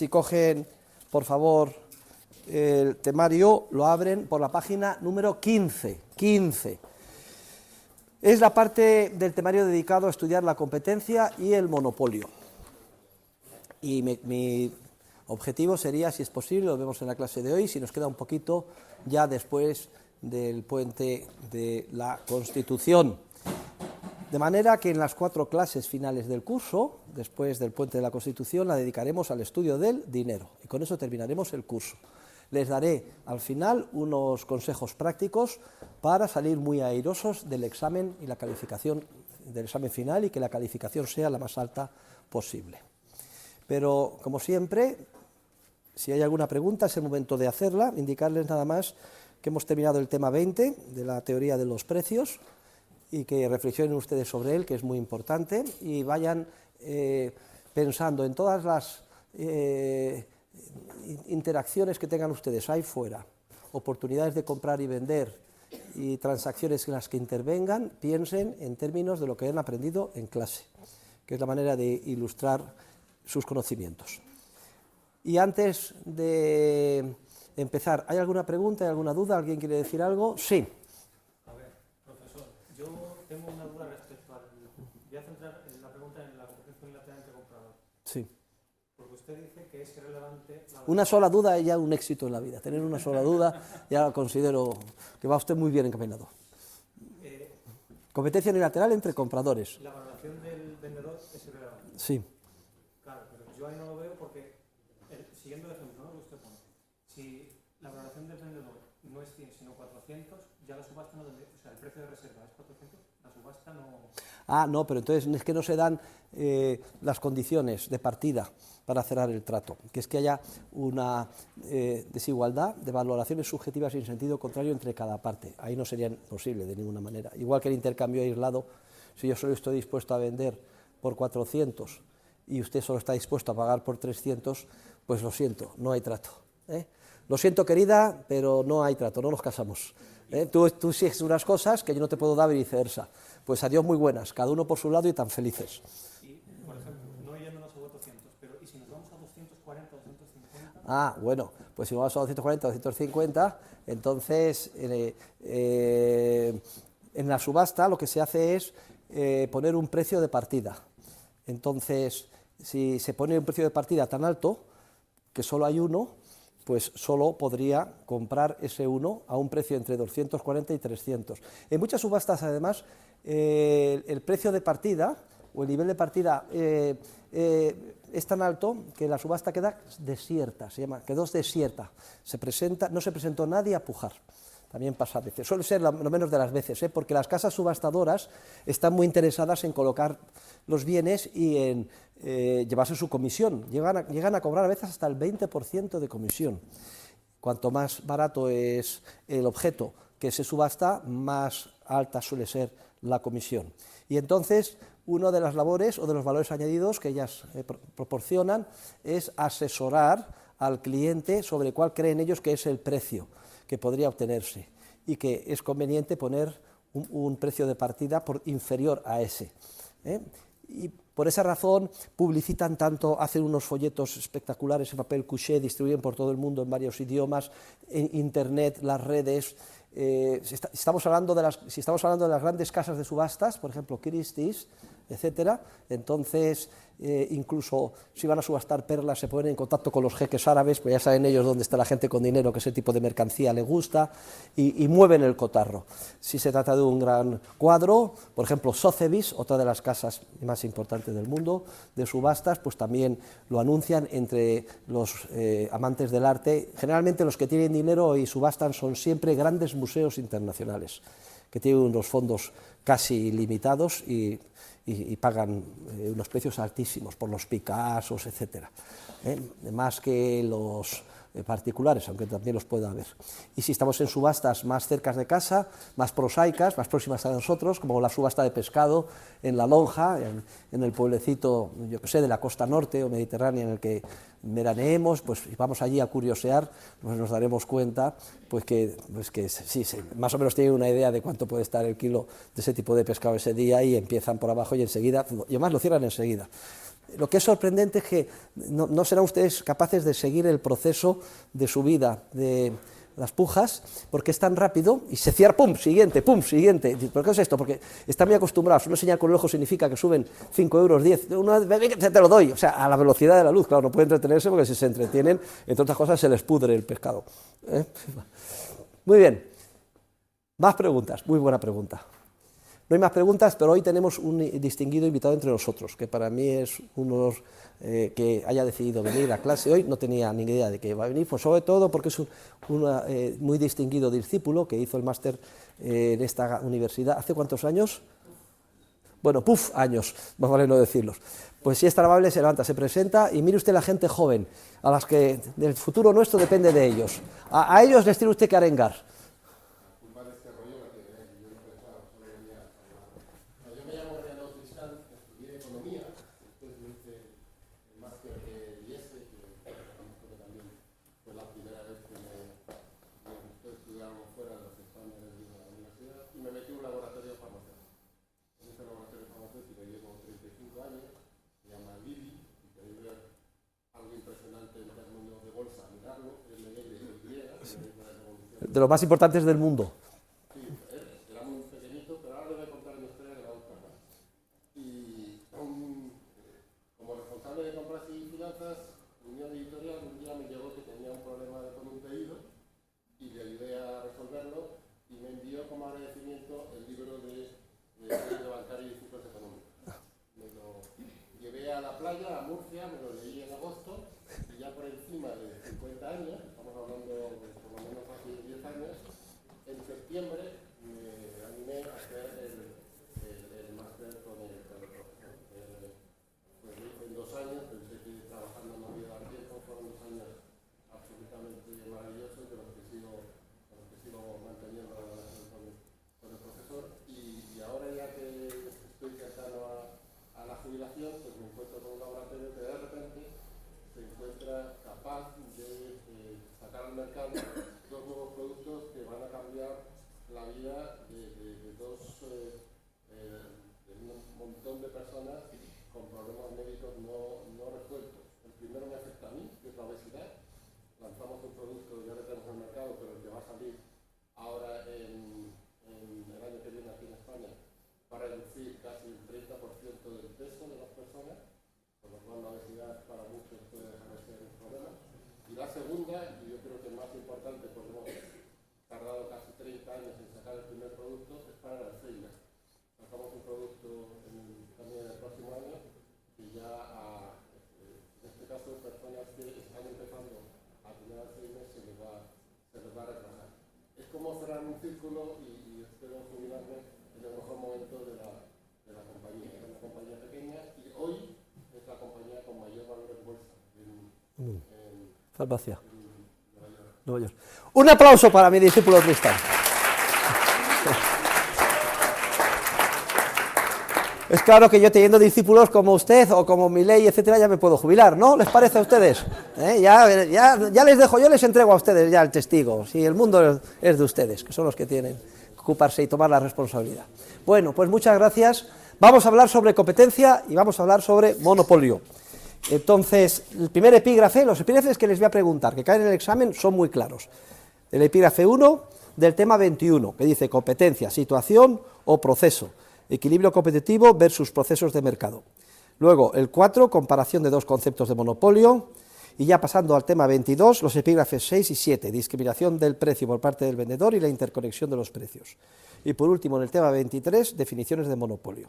si cogen, por favor, el temario, lo abren por la página número 15. Es la parte del temario dedicado a estudiar la competencia y el monopolio. Y mi objetivo sería, si es posible, lo vemos en la clase de hoy, si nos queda un poquito, ya después del puente de la Constitución. De manera que en las 4 clases finales del curso, después del puente de la Constitución, la dedicaremos al estudio del dinero. Y con eso terminaremos el curso. Les daré al final unos consejos prácticos para salir muy airosos del examen y la calificación del examen final y que la calificación sea la más alta posible. Pero, como siempre, si hay alguna pregunta, es el momento de hacerla. Indicarles nada más que hemos terminado el tema 20 de la teoría de los precios y que reflexionen ustedes sobre él, que es muy importante, y vayan pensando en todas las interacciones que tengan ustedes ahí fuera, oportunidades de comprar y vender y transacciones en las que intervengan, piensen en términos de lo que han aprendido en clase, que es la manera de ilustrar sus conocimientos. Y antes de empezar, ¿hay alguna pregunta, hay alguna duda? ¿Alguien quiere decir algo? Sí. A ver, profesor, yo tengo una duda respecto al... Voy a centrar la pregunta en la competencia unilateral entre comprador. Sí. Porque usted dice que es relevante... Una sola duda es ya un éxito en la vida. Tener una sola duda ya considero que va usted muy bien encaminado. Competencia unilateral entre compradores. La valoración del vendedor es irrelevante. Sí. Claro, pero yo ahí no lo veo porque, siguiendo el ejemplo, ¿no?, que usted pone, si la valoración del vendedor no es 100 sino 400, ya la subasta no tendría, o sea, el precio de reserva es 400, la subasta no... Ah, no, pero entonces es que no se dan las condiciones de partida para cerrar el trato, que es que haya una desigualdad de valoraciones subjetivas en sentido contrario entre cada parte. Ahí no sería posible de ninguna manera. Igual que el intercambio aislado, si yo solo estoy dispuesto a vender por 400 y usted solo está dispuesto a pagar por 300, pues lo siento, no hay trato. Lo siento, querida, pero no hay trato, no nos casamos. Tú exiges unas cosas que yo no te puedo dar y viceversa. Pues adiós, muy buenas, cada uno por su lado y tan felices. Y, por ejemplo, no yéndonos a 400, pero ¿y si nos vamos a 240, 250? Ah, bueno, pues si vamos a 240, 250, entonces en la subasta lo que se hace es poner un precio de partida. Entonces, si se pone un precio de partida tan alto, que solo hay uno, pues solo podría comprar ese uno a un precio entre 240 y 300. En muchas subastas, además, el precio de partida o el nivel de partida es tan alto que la subasta queda desierta, quedó desierta. No se presentó nadie a pujar. También pasa a veces, suele ser lo menos de las veces, porque las casas subastadoras están muy interesadas en colocar los bienes y en llevarse su comisión. Llegan a cobrar a veces hasta el 20% de comisión. Cuanto más barato es el objeto que se subasta, más alta suele ser la comisión. Y entonces, una de las labores o de los valores añadidos que ellas proporcionan es asesorar al cliente sobre cuál creen ellos que es el precio que podría obtenerse y que es conveniente poner un precio de partida inferior a ese. Y por esa razón publicitan tanto, hacen unos folletos espectaculares en papel couché, distribuyen por todo el mundo en varios idiomas, en internet, las redes. Si estamos hablando de las grandes casas de subastas, por ejemplo Christie's, etcétera, entonces incluso si van a subastar perlas se ponen en contacto con los jeques árabes, pues ya saben ellos dónde está la gente con dinero que ese tipo de mercancía le gusta y mueven el cotarro. Si se trata de un gran cuadro, por ejemplo Sotheby's, otra de las casas más importantes del mundo de subastas, pues también lo anuncian entre los amantes del arte. Generalmente los que tienen dinero y subastan son siempre grandes museos internacionales que tienen unos fondos casi ilimitados y pagan unos precios altísimos por los Picassos, etcétera, más que los particulares, aunque también los pueda haber. Y si estamos en subastas más cercas de casa, más prosaicas, más próximas a nosotros, como la subasta de pescado en La Lonja, en el pueblecito, yo que sé, de la costa norte o mediterránea en el que veraneemos, pues si vamos allí a curiosear, pues nos daremos cuenta pues que sí, más o menos tienen una idea de cuánto puede estar el kilo de ese tipo de pescado ese día y empiezan por abajo y enseguida, y además lo cierran enseguida. lo que es sorprendente es que no serán ustedes capaces de seguir el proceso de subida de las pujas, porque es tan rápido y se cierra, pum, siguiente, pum, siguiente. ¿Por qué es esto? Porque están muy acostumbrados. Una señal con el ojo significa que suben 5 euros, 10, te lo doy, o sea, a la velocidad de la luz. Claro, no pueden entretenerse porque si se entretienen, entre otras cosas, se les pudre el pescado. Muy bien. Más preguntas, muy buena pregunta. No hay más preguntas, pero hoy tenemos un distinguido invitado entre nosotros, que para mí es uno que haya decidido venir a clase hoy, no tenía ni idea de que iba a venir, pues sobre todo porque es un muy distinguido discípulo que hizo el máster en esta universidad. ¿Hace cuántos años? Bueno, años, más vale no decirlos. Pues si es tan amable, se levanta, se presenta y mire usted la gente joven, a las que el futuro nuestro depende de ellos. A ellos les tiene usted que arengar. De los más importantes del mundo. Sí, era muy pequeñito, pero ahora le voy a contar mi historia que va a gustar más. Y como responsable de compras y finanzas, Unión Editorial un día me llegó que tenía un problema con un pedido y le ayudé a resolverlo y me envió como agradecimiento el libro de Derecho Bancario y Ciclos Económicos. Me lo llevé a la playa, a Murcia, me lo leí en agosto y ya por encima de 50 años, estamos hablando de por lo menos hace 10 años, en septiembre me animé a hacer el máster con el profesor. Pues lo hice en 2 años, pensé que trabajando no me iba a dar tiempo, fueron 2 años absolutamente maravillosos de los que sigo manteniendo la relación con el profesor y ahora ya que estoy cercano a la jubilación, pues me encuentro con un laboratorio que de repente se encuentra capaz de sacar al mercado 2 nuevos productos que van a cambiar la vida de un montón de personas con problemas médicos no resueltos. El primero me afecta a mí, que es la obesidad. Lanzamos un producto, ya lo tenemos en el mercado, pero el que va a salir ahora en el año que viene aquí en España para reducir casi el 30% del peso de las personas, por lo cual la obesidad para muchos puede dejar de ser un problema. Y la segunda, y yo creo que más importante, porque hemos tardado casi 30 años en sacar el primer producto, es para el Alzheimer. Sacamos un producto también el próximo año y ya en este caso personas que están empezando a tener Alzheimer se les va a retrasar. Es como cerrar un círculo y espero jubilarme en el mejor momento de la compañía. Era una compañía pequeña y hoy es la compañía con mayor valor en bolsa en Farmacia. Nueva York. Un aplauso para mi discípulo Tristán. Es claro que yo teniendo discípulos como usted o como Milei, etcétera, ya me puedo jubilar, ¿no? ¿Les parece a ustedes? Ya les dejo, yo les entrego a ustedes ya el testigo. Si el mundo es de ustedes, que son los que tienen que ocuparse y tomar la responsabilidad. Bueno, pues muchas gracias. Vamos a hablar sobre competencia y vamos a hablar sobre monopolio. Entonces, el primer epígrafe, los epígrafes que les voy a preguntar, que caen en el examen, son muy claros. El epígrafe 1 del tema 21, que dice competencia, situación o proceso, equilibrio competitivo versus procesos de mercado. Luego, el 4, comparación de 2 conceptos de monopolio. Y ya pasando al tema 22, los epígrafes 6 y 7, discriminación del precio por parte del vendedor y la interconexión de los precios. Y por último, en el tema 23, definiciones de monopolio.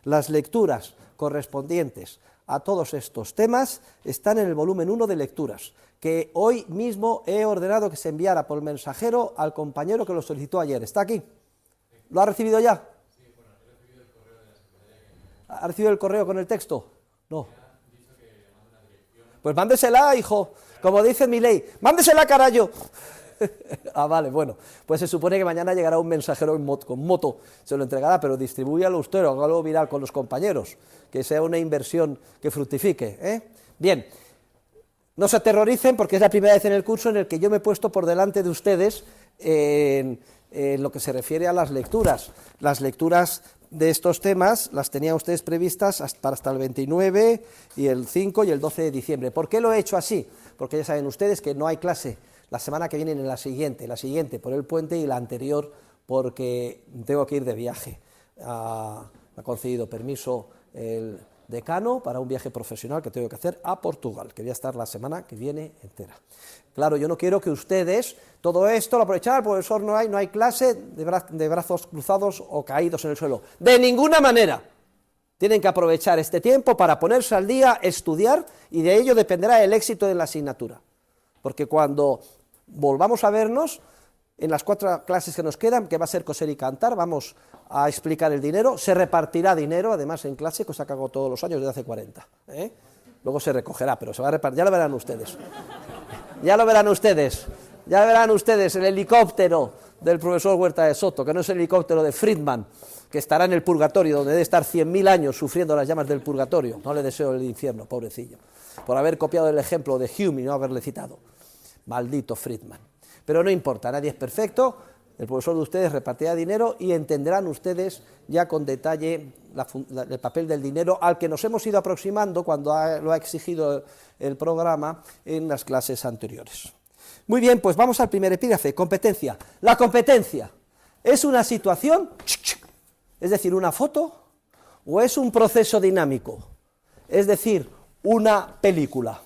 Las lecturas correspondientes a todos estos temas están en el volumen 1 de lecturas, que hoy mismo he ordenado que se enviara por mensajero al compañero que lo solicitó ayer. ¿Está aquí? ¿Lo ha recibido ya? Sí, bueno, he recibido el correo de la secretaria. ¿Ha recibido el correo con el texto? No. Pues mándesela, hijo, como dice Milei, mándesela, carajo. Vale, bueno, pues se supone que mañana llegará un mensajero con moto, se lo entregará, pero distribúyalo usted, o hágalo viral con los compañeros, que sea una inversión que fructifique, ¿eh? Bien, no se aterroricen porque es la primera vez en el curso en el que yo me he puesto por delante de ustedes en lo que se refiere a las lecturas de estos temas las tenían ustedes previstas hasta el 29 y el 5 y el 12 de diciembre. ¿Por qué lo he hecho así? Porque ya saben ustedes que no hay clase la semana que viene ni la siguiente por el puente y la anterior porque tengo que ir de viaje. Me ha concedido permiso el decano para un viaje profesional que tengo que hacer a Portugal, que voy a estar la semana que viene entera. Claro, yo no quiero que ustedes, todo esto lo aprovechen, profesor, no hay clase, de brazos cruzados o caídos en el suelo. De ninguna manera. Tienen que aprovechar este tiempo para ponerse al día, estudiar, y de ello dependerá el éxito de la asignatura. Porque cuando volvamos a vernos, en las 4 clases que nos quedan, que va a ser coser y cantar, vamos a explicar el dinero, se repartirá dinero, además en clase, cosa que hago todos los años desde hace 40. Luego se recogerá, pero se va a repartir, ya lo verán ustedes. Ya lo verán ustedes, el helicóptero del profesor Huerta de Soto, que no es el helicóptero de Friedman, que estará en el purgatorio, donde debe estar 100.000 años sufriendo las llamas del purgatorio. No le deseo el infierno, pobrecillo, por haber copiado el ejemplo de Hume y no haberle citado. Maldito Friedman. Pero no importa, nadie es perfecto, el profesor de ustedes repartirá dinero y entenderán ustedes ya con detalle el papel del dinero al que nos hemos ido aproximando cuando lo ha exigido el programa en las clases anteriores. Muy bien, pues vamos al primer epígrafe, competencia. La competencia es una situación, es decir, una foto, o es un proceso dinámico, es decir, una película.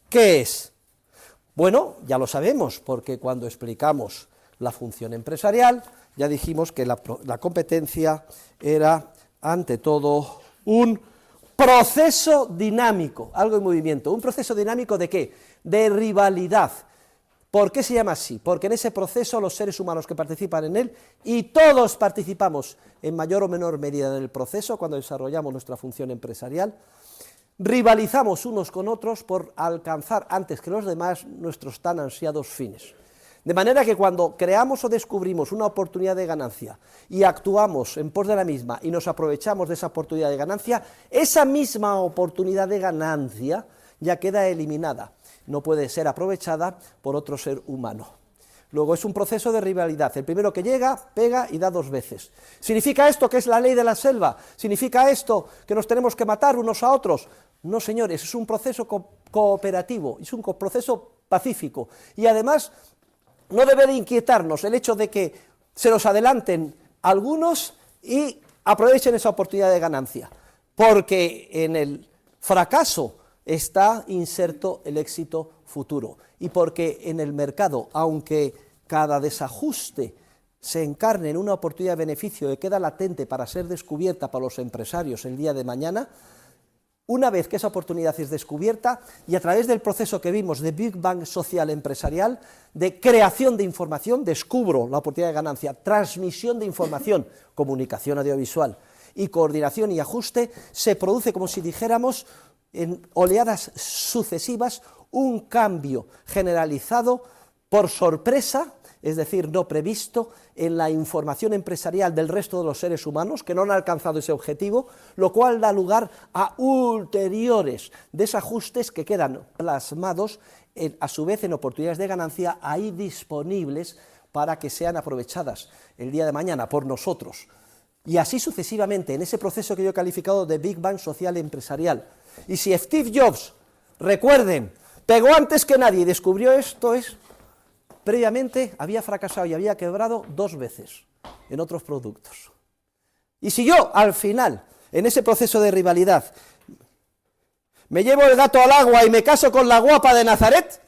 ¿Qué es? Bueno, ya lo sabemos, porque cuando explicamos la función empresarial, ya dijimos que la competencia era, ante todo, un proceso dinámico, algo en movimiento. ¿Un proceso dinámico de qué? De rivalidad. ¿Por qué se llama así? Porque en ese proceso los seres humanos que participan en él, y todos participamos en mayor o menor medida en el proceso cuando desarrollamos nuestra función empresarial, rivalizamos unos con otros por alcanzar antes que los demás nuestros tan ansiados fines. De manera que cuando creamos o descubrimos una oportunidad de ganancia y actuamos en pos de la misma y nos aprovechamos de esa oportunidad de ganancia, esa misma oportunidad de ganancia ya queda eliminada, no puede ser aprovechada por otro ser humano. Luego es un proceso de rivalidad, el primero que llega, pega y da 2 veces. ¿Significa esto que es la ley de la selva? ¿Significa esto que nos tenemos que matar unos a otros? No, señores, es un proceso cooperativo, es un proceso pacífico, y además no debe de inquietarnos el hecho de que se nos adelanten algunos y aprovechen esa oportunidad de ganancia, porque en el fracaso está inserto el éxito futuro, y porque en el mercado, aunque cada desajuste se encarne en una oportunidad de beneficio que queda latente para ser descubierta por los empresarios el día de mañana, una vez que esa oportunidad es descubierta, y a través del proceso que vimos de Big Bang social empresarial, de creación de información, descubro la oportunidad de ganancia, transmisión de información, comunicación audiovisual y coordinación y ajuste, se produce, como si dijéramos, en oleadas sucesivas, un cambio generalizado por sorpresa, es decir, no previsto, en la información empresarial del resto de los seres humanos que no han alcanzado ese objetivo, lo cual da lugar a ulteriores desajustes que quedan plasmados a su vez en oportunidades de ganancia ahí disponibles para que sean aprovechadas el día de mañana por nosotros. Y así sucesivamente, en ese proceso que yo he calificado de Big Bang social empresarial. Y si Steve Jobs, recuerden, pegó antes que nadie y descubrió esto, previamente había fracasado y había quebrado 2 veces en otros productos. Y si yo, al final, en ese proceso de rivalidad, me llevo el gato al agua y me caso con la guapa de Nazaret,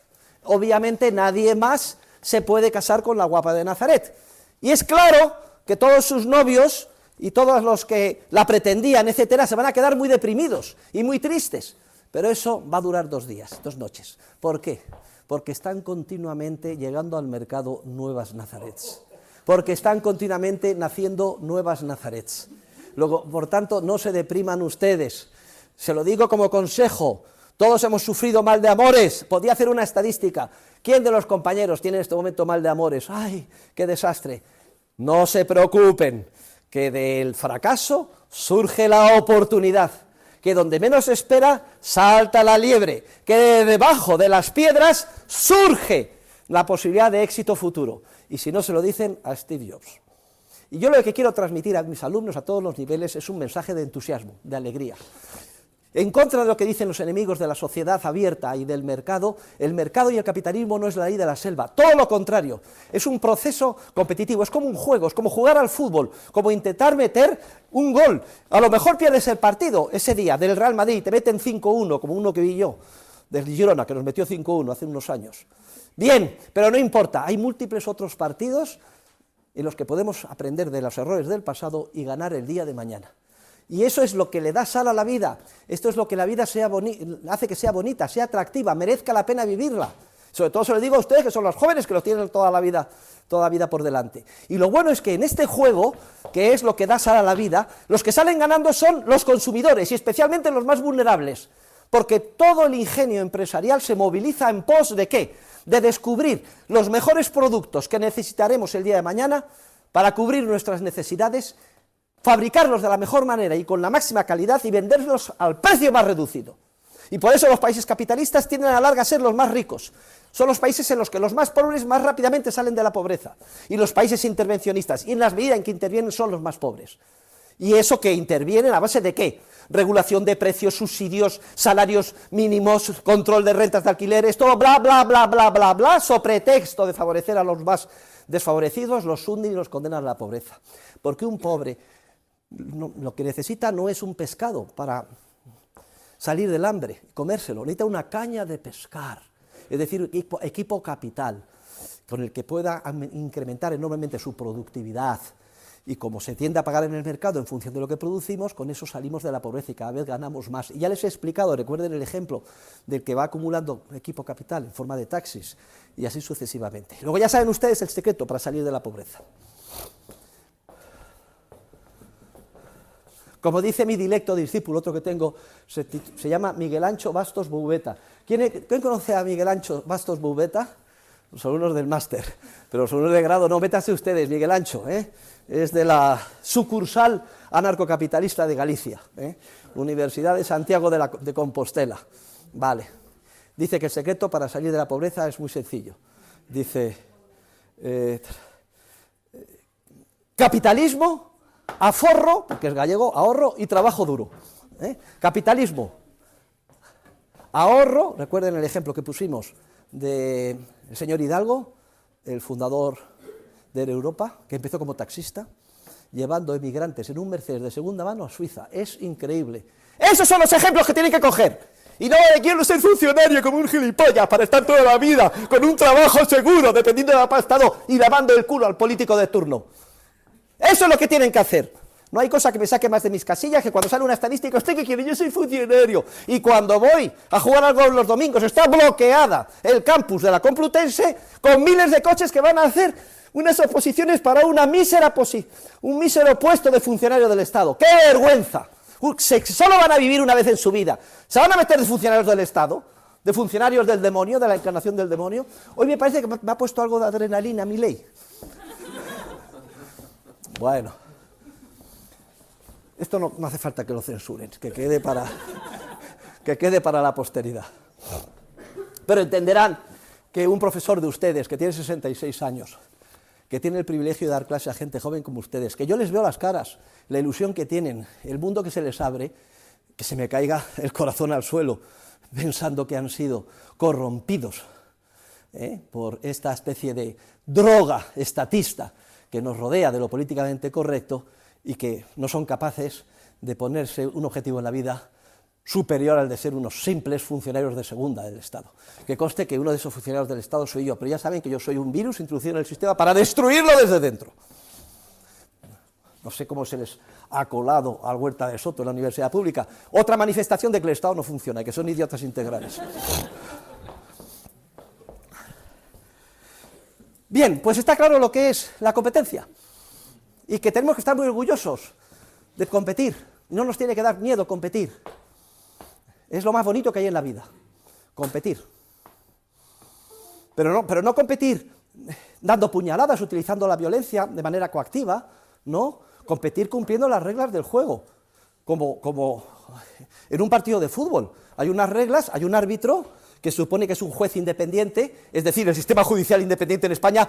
obviamente nadie más se puede casar con la guapa de Nazaret. Y es claro que todos sus novios y todos los que la pretendían, etcétera, se van a quedar muy deprimidos y muy tristes. Pero eso va a durar 2 días, 2 noches. ¿Por qué? Porque están continuamente llegando al mercado nuevas Nazarets. Porque están continuamente naciendo nuevas Nazarets. Luego, por tanto, no se depriman ustedes. Se lo digo como consejo. Todos hemos sufrido mal de amores. Podía hacer una estadística. ¿Quién de los compañeros tiene en este momento mal de amores? ¡Ay, qué desastre! No se preocupen, que del fracaso surge la oportunidad. Que donde menos se espera, salta la liebre, que de debajo de las piedras surge la posibilidad de éxito futuro. Y si no se lo dicen a Steve Jobs. Y yo lo que quiero transmitir a mis alumnos a todos los niveles es un mensaje de entusiasmo, de alegría. En contra de lo que dicen los enemigos de la sociedad abierta y del mercado, el mercado y el capitalismo no es la ley de la selva, todo lo contrario, es un proceso competitivo, es como un juego, es como jugar al fútbol, como intentar meter un gol. A lo mejor pierdes el partido ese día del Real Madrid y te meten 5-1, como uno que vi yo, del Girona, que nos metió 5-1 hace unos años. Bien, pero no importa, hay múltiples otros partidos en los que podemos aprender de los errores del pasado y ganar el día de mañana. Y eso es lo que le da sal a la vida, esto es lo que la vida hace que sea bonita, sea atractiva, merezca la pena vivirla. Sobre todo se lo digo a ustedes, que son los jóvenes, que lo tienen toda la vida por delante. Y lo bueno es que en este juego, que es lo que da sal a la vida, los que salen ganando son los consumidores, y especialmente los más vulnerables, porque todo el ingenio empresarial se moviliza en pos ¿de qué? De descubrir los mejores productos que necesitaremos el día de mañana para cubrir nuestras necesidades, fabricarlos de la mejor manera y con la máxima calidad y venderlos al precio más reducido. Y por eso los países capitalistas tienden a la larga a ser los más ricos. Son los países en los que los más pobres más rápidamente salen de la pobreza. Y los países intervencionistas, y en la medida en que intervienen, son los más pobres. ¿Y eso que intervienen a base de qué? Regulación de precios, subsidios, salarios mínimos, control de rentas de alquileres, todo bla, bla, bla, bla, bla, bla, sobre pretexto de favorecer a los más desfavorecidos, los hunden y los condenan a la pobreza. Porque un pobre lo que necesita no es un pescado para salir del hambre, comérselo, necesita una caña de pescar, es decir, equipo capital, con el que pueda incrementar enormemente su productividad, y como se tiende a pagar en el mercado en función de lo que producimos, con eso salimos de la pobreza y cada vez ganamos más. Y ya les he explicado, recuerden el ejemplo del que va acumulando equipo capital en forma de taxis, y así sucesivamente. Luego ya saben ustedes el secreto para salir de la pobreza. Como dice mi dilecto discípulo, otro que tengo, se llama Miguel Ancho Bastos Boubeta. ¿Quién conoce a Miguel Ancho Bastos Boubeta? Los alumnos del máster, pero los alumnos de grado no, métanse ustedes, Miguel Ancho, es de la sucursal anarcocapitalista de Galicia, Universidad de Santiago de Compostela. Vale, dice que el secreto para salir de la pobreza es muy sencillo. Dice, capitalismo, aforro, porque es gallego, ahorro y trabajo duro. Capitalismo, ahorro, recuerden el ejemplo que pusimos del señor Hidalgo, el fundador de Europa, que empezó como taxista, llevando emigrantes en un Mercedes de segunda mano a Suiza. Es increíble. Esos son los ejemplos que tienen que coger. Y no de quiero ser funcionario como un gilipollas para estar toda la vida con un trabajo seguro, dependiendo del Estado y lavando el culo al político de turno. Eso es lo que tienen que hacer. No hay cosa que me saque más de mis casillas que cuando sale una estadística, ¿usted qué quiere? Yo soy funcionario. Y cuando voy a jugar al golf los domingos, está bloqueada el campus de la Complutense con miles de coches que van a hacer unas oposiciones para un mísero puesto de funcionario del Estado. ¡Qué vergüenza! Solo van a vivir una vez en su vida. ¿Se van a meter de funcionarios del Estado? ¿De funcionarios del demonio, de la encarnación del demonio? Hoy me parece que me ha puesto algo de adrenalina mi ley. Bueno, esto no hace falta que lo censuren, que quede para la posteridad. Pero entenderán que un profesor de ustedes, que tiene 66 años, que tiene el privilegio de dar clase a gente joven como ustedes, que yo les veo las caras, la ilusión que tienen, el mundo que se les abre, que se me caiga el corazón al suelo, pensando que han sido corrompidos por esta especie de droga estatista que nos rodea de lo políticamente correcto y que no son capaces de ponerse un objetivo en la vida superior al de ser unos simples funcionarios de segunda del Estado. Que conste que uno de esos funcionarios del Estado soy yo, pero ya saben que yo soy un virus introducido en el sistema para destruirlo desde dentro. No sé cómo se les ha colado al Huerta de Soto en la universidad pública. Otra manifestación de que el Estado no funciona, que son idiotas integrales. Bien, pues está claro lo que es la competencia y que tenemos que estar muy orgullosos de competir. No nos tiene que dar miedo competir. Es lo más bonito que hay en la vida, competir. Pero no competir dando puñaladas, utilizando la violencia de manera coactiva, no, competir cumpliendo las reglas del juego, como en un partido de fútbol. Hay unas reglas, hay un árbitro que supone que es un juez independiente, es decir, el sistema judicial independiente en España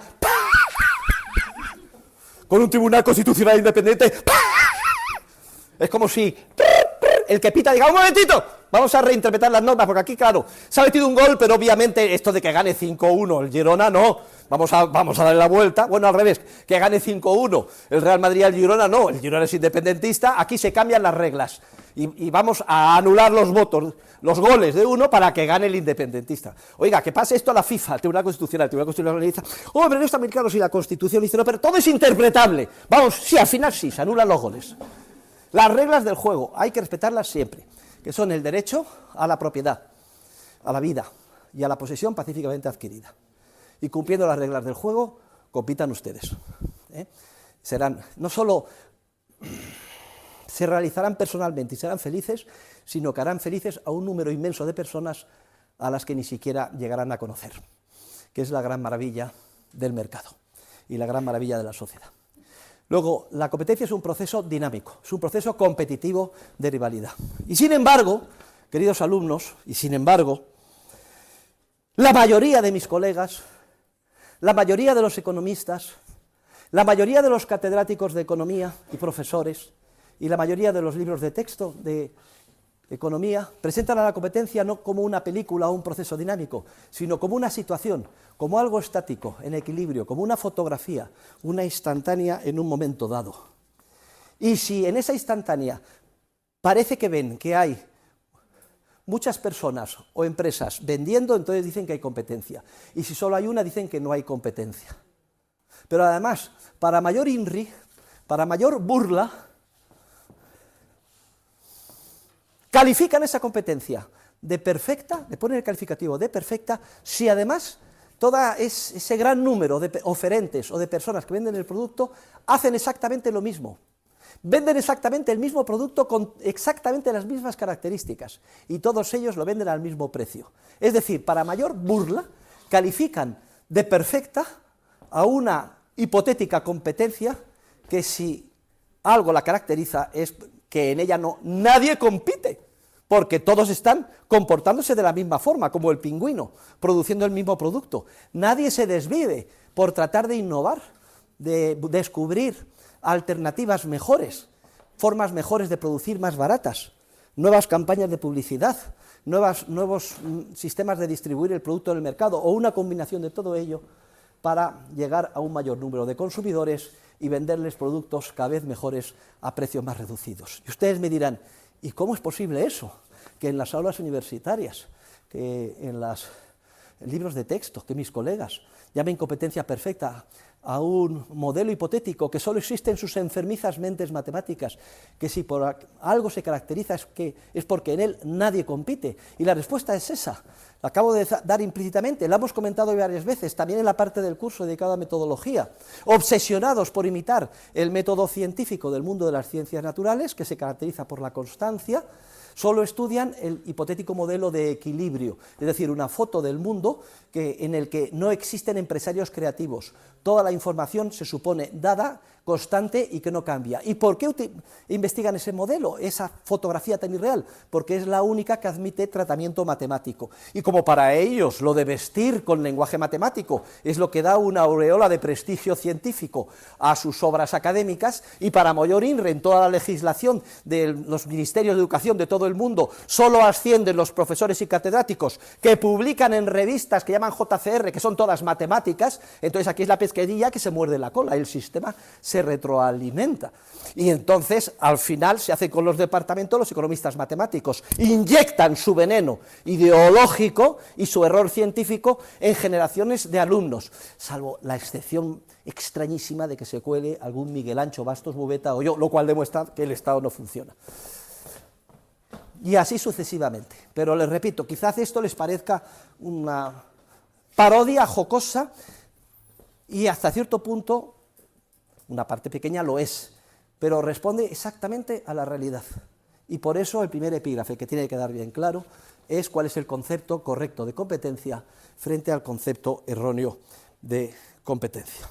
con un tribunal constitucional independiente. Es como si el que pita diga, un momentito, vamos a reinterpretar las normas, porque aquí, claro, se ha metido un gol, pero obviamente esto de que gane 5-1 el Girona, no, vamos a darle la vuelta, bueno, al revés, que gane 5-1 el Real Madrid al Girona, no, el Girona es independentista, aquí se cambian las reglas, y vamos a anular los votos, los goles de uno para que gane el independentista. Oiga, que pase esto a la FIFA, al Tribunal Constitucional, dice, hombre, no está muy claro si la Constitución dice no, pero todo es interpretable, vamos, sí, al final sí, se anulan los goles. Las reglas del juego hay que respetarlas siempre, que son el derecho a la propiedad, a la vida y a la posesión pacíficamente adquirida. Y cumpliendo las reglas del juego, compitan ustedes. Serán, no solo se realizarán personalmente y serán felices, sino que harán felices a un número inmenso de personas a las que ni siquiera llegarán a conocer, que es la gran maravilla del mercado y la gran maravilla de la sociedad. Luego, la competencia es un proceso dinámico, es un proceso competitivo de rivalidad. Y sin embargo, queridos alumnos, la mayoría de mis colegas, la mayoría de los economistas, la mayoría de los catedráticos de economía y profesores, y la mayoría de los libros de texto de economía, presentan a la competencia no como una película o un proceso dinámico, sino como una situación, como algo estático, en equilibrio, como una fotografía, una instantánea en un momento dado. Y si en esa instantánea parece que ven que hay muchas personas o empresas vendiendo, entonces dicen que hay competencia. Y si solo hay una, dicen que no hay competencia. Pero además, para mayor INRI, para mayor burla, califican esa competencia de perfecta, le ponen el calificativo de perfecta, si además todo ese gran número de oferentes o de personas que venden el producto hacen exactamente lo mismo. Venden exactamente el mismo producto con exactamente las mismas características y todos ellos lo venden al mismo precio. Es decir, para mayor burla, califican de perfecta a una hipotética competencia que si algo la caracteriza es que en ella nadie compite, porque todos están comportándose de la misma forma, como el pingüino, produciendo el mismo producto. Nadie se desvive por tratar de innovar, de descubrir alternativas mejores, formas mejores de producir más baratas, nuevas campañas de publicidad, nuevos sistemas de distribuir el producto en el mercado, o una combinación de todo ello para llegar a un mayor número de consumidores y venderles productos cada vez mejores a precios más reducidos. Y ustedes me dirán, ¿y cómo es posible eso? Que en las aulas universitarias, que en los libros de texto, que mis colegas llamen competencia perfecta a un modelo hipotético que solo existe en sus enfermizas mentes matemáticas, que si por algo se caracteriza es porque en él nadie compite. Y la respuesta es esa, la acabo de dar implícitamente, la hemos comentado varias veces, también en la parte del curso dedicada a metodología. Obsesionados por imitar el método científico del mundo de las ciencias naturales, que se caracteriza por la constancia, solo estudian el hipotético modelo de equilibrio, es decir, una foto del mundo en el que no existen empresarios creativos. Toda la información se supone dada, constante y que no cambia. ¿Y por qué investigan ese modelo, esa fotografía tan irreal? Porque es la única que admite tratamiento matemático. Y como para ellos lo de vestir con lenguaje matemático es lo que da una aureola de prestigio científico a sus obras académicas, y para mayor INRE en toda la legislación de los ministerios de educación de todo el mundo solo ascienden los profesores y catedráticos que publican en revistas que llaman JCR, que son todas matemáticas, entonces aquí es la pesquería que se muerde la cola, el sistema se retroalimenta. Y entonces, al final, se hace con los departamentos los economistas matemáticos, inyectan su veneno ideológico y su error científico en generaciones de alumnos, salvo la excepción extrañísima de que se cuele algún Miguel Ancho Bastos Bubeta o yo, lo cual demuestra que el Estado no funciona. Y así sucesivamente. Pero les repito, quizás esto les parezca una parodia jocosa, y hasta cierto punto, una parte pequeña lo es, pero responde exactamente a la realidad. Y por eso el primer epígrafe que tiene que quedar bien claro es cuál es el concepto correcto de competencia frente al concepto erróneo de competencia.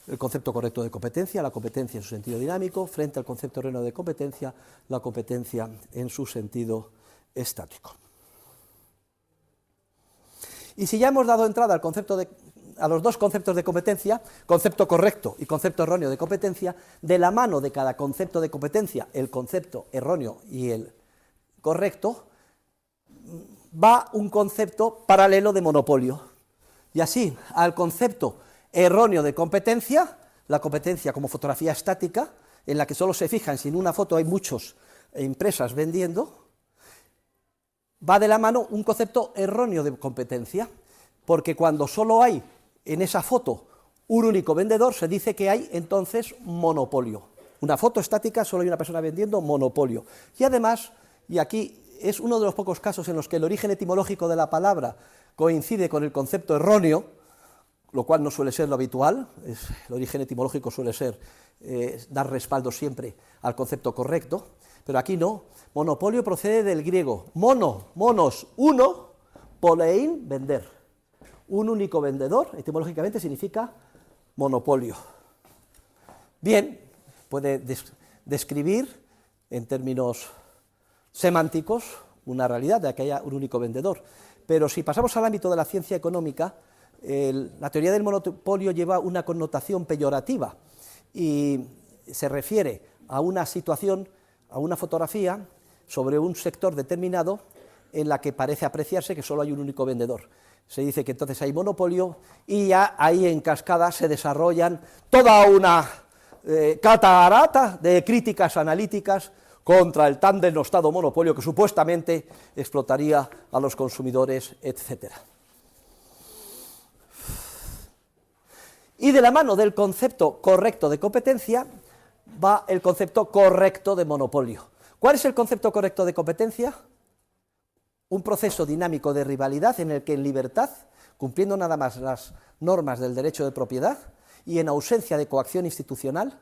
El concepto correcto de competencia, la competencia en su sentido dinámico, frente al concepto erróneo de competencia, la competencia en su sentido estático. Y si ya hemos dado entrada al concepto a los dos conceptos de competencia, concepto correcto y concepto erróneo de competencia, de la mano de cada concepto de competencia, el concepto erróneo y el correcto, va un concepto paralelo de monopolio. Y así, al concepto erróneo de competencia, la competencia como fotografía estática, en la que solo se fijan si en una foto hay muchas empresas vendiendo, va de la mano un concepto erróneo de competencia, porque cuando solo hay en esa foto un único vendedor, se dice que hay entonces monopolio. Una foto estática, solo hay una persona vendiendo, monopolio. Y además, y aquí es uno de los pocos casos en los que el origen etimológico de la palabra coincide con el concepto erróneo, lo cual no suele ser lo habitual, el origen etimológico suele ser dar respaldo siempre al concepto correcto, pero aquí no. Monopolio procede del griego monos, uno, polein, vender. Un único vendedor, etimológicamente significa monopolio. Bien, puede describir en términos semánticos una realidad de que haya un único vendedor, pero si pasamos al ámbito de la ciencia económica, la teoría del monopolio lleva una connotación peyorativa y se refiere a una situación, a una fotografía sobre un sector determinado en la que parece apreciarse que solo hay un único vendedor. Se dice que entonces hay monopolio y ya ahí en cascada se desarrollan toda una catarata de críticas analíticas contra el tan denostado monopolio que supuestamente explotaría a los consumidores, etc. Y de la mano del concepto correcto de competencia va el concepto correcto de monopolio. ¿Cuál es el concepto correcto de competencia? Un proceso dinámico de rivalidad en el que en libertad, cumpliendo nada más las normas del derecho de propiedad y en ausencia de coacción institucional,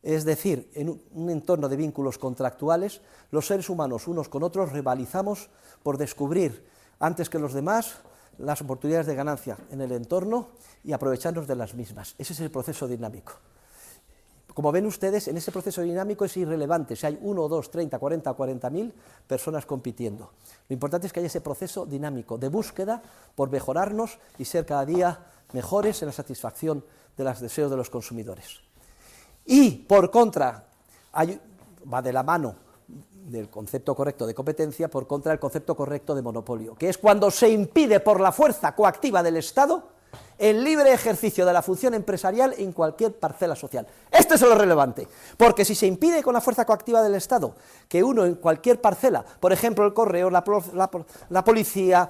es decir, en un entorno de vínculos contractuales, los seres humanos unos con otros rivalizamos por descubrir antes que los demás las oportunidades de ganancia en el entorno y aprovecharnos de las mismas. Ese es el proceso dinámico. Como ven ustedes, en ese proceso dinámico es irrelevante si hay 1, 2, 30, 40 o 40.000 personas compitiendo. Lo importante es que haya ese proceso dinámico de búsqueda por mejorarnos y ser cada día mejores en la satisfacción de los deseos de los consumidores. Y, por contra, va de la mano del concepto correcto de competencia, por contra el concepto correcto de monopolio, que es cuando se impide por la fuerza coactiva del Estado el libre ejercicio de la función empresarial en cualquier parcela social. Esto es lo relevante, porque si se impide con la fuerza coactiva del Estado que uno en cualquier parcela, por ejemplo el correo, la policía,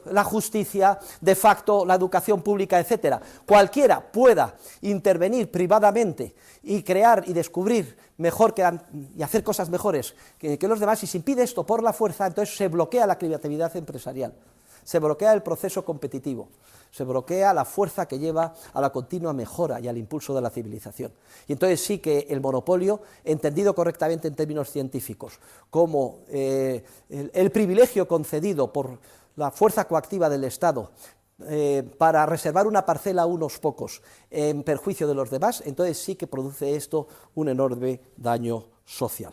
la justicia, de facto la educación pública, etcétera, cualquiera pueda intervenir privadamente y crear y descubrir mejor y hacer cosas mejores que los demás, si se impide esto por la fuerza, entonces se bloquea la creatividad empresarial, se bloquea el proceso competitivo, se bloquea la fuerza que lleva a la continua mejora y al impulso de la civilización. Y entonces sí que el monopolio, entendido correctamente en términos científicos, como el privilegio concedido por la fuerza coactiva del Estado para reservar una parcela a unos pocos en perjuicio de los demás, entonces sí que produce esto un enorme daño social.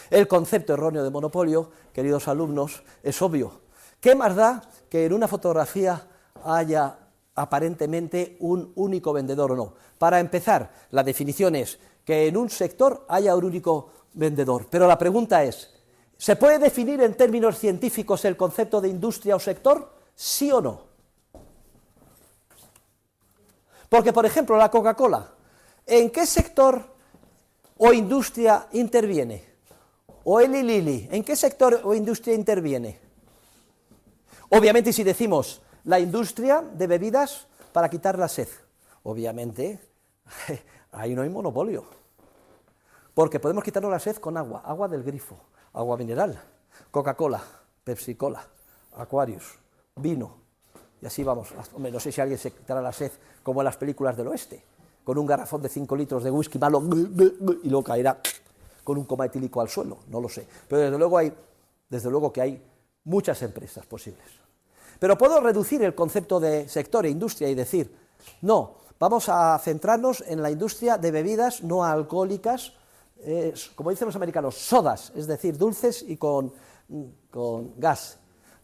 El concepto erróneo de monopolio, queridos alumnos, es obvio. ¿Qué más da que en una fotografía haya aparentemente un único vendedor o no? Para empezar, la definición es que en un sector haya un único vendedor, pero la pregunta es, ¿se puede definir en términos científicos el concepto de industria o sector? ¿Sí o no? Porque, por ejemplo, la Coca-Cola, ¿en qué sector o industria interviene? O Eli Lilly, ¿en qué sector o industria interviene? Obviamente, si decimos la industria de bebidas para quitar la sed, obviamente, ahí no hay monopolio, porque podemos quitarnos la sed con agua, agua del grifo, agua mineral, Coca-Cola, Pepsi-Cola, Aquarius, vino, y así vamos. Hombre, no sé si alguien se quitará la sed como en las películas del oeste, con un garrafón de 5 litros de whisky malo, y luego caerá con un coma etílico al suelo, no lo sé. Pero desde luego que hay muchas empresas posibles. Pero puedo reducir el concepto de sector e industria y decir, no, vamos a centrarnos en la industria de bebidas no alcohólicas, como dicen los americanos, sodas, es decir, dulces y con gas.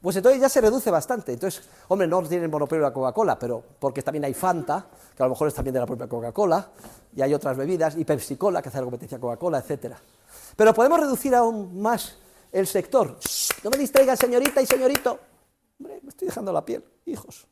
pues entonces ya se reduce bastante. Entonces, hombre, no tiene el monopolio de la Coca-Cola, pero porque también hay Fanta, que a lo mejor es también de la propia Coca-Cola, y hay otras bebidas, y Pepsi-Cola, que hace la competencia a Coca-Cola, etcétera. Pero podemos reducir aún más el sector. ¡Shh! No me distraigan, señorita y señorito. Hombre, me estoy dejando la piel, hijos.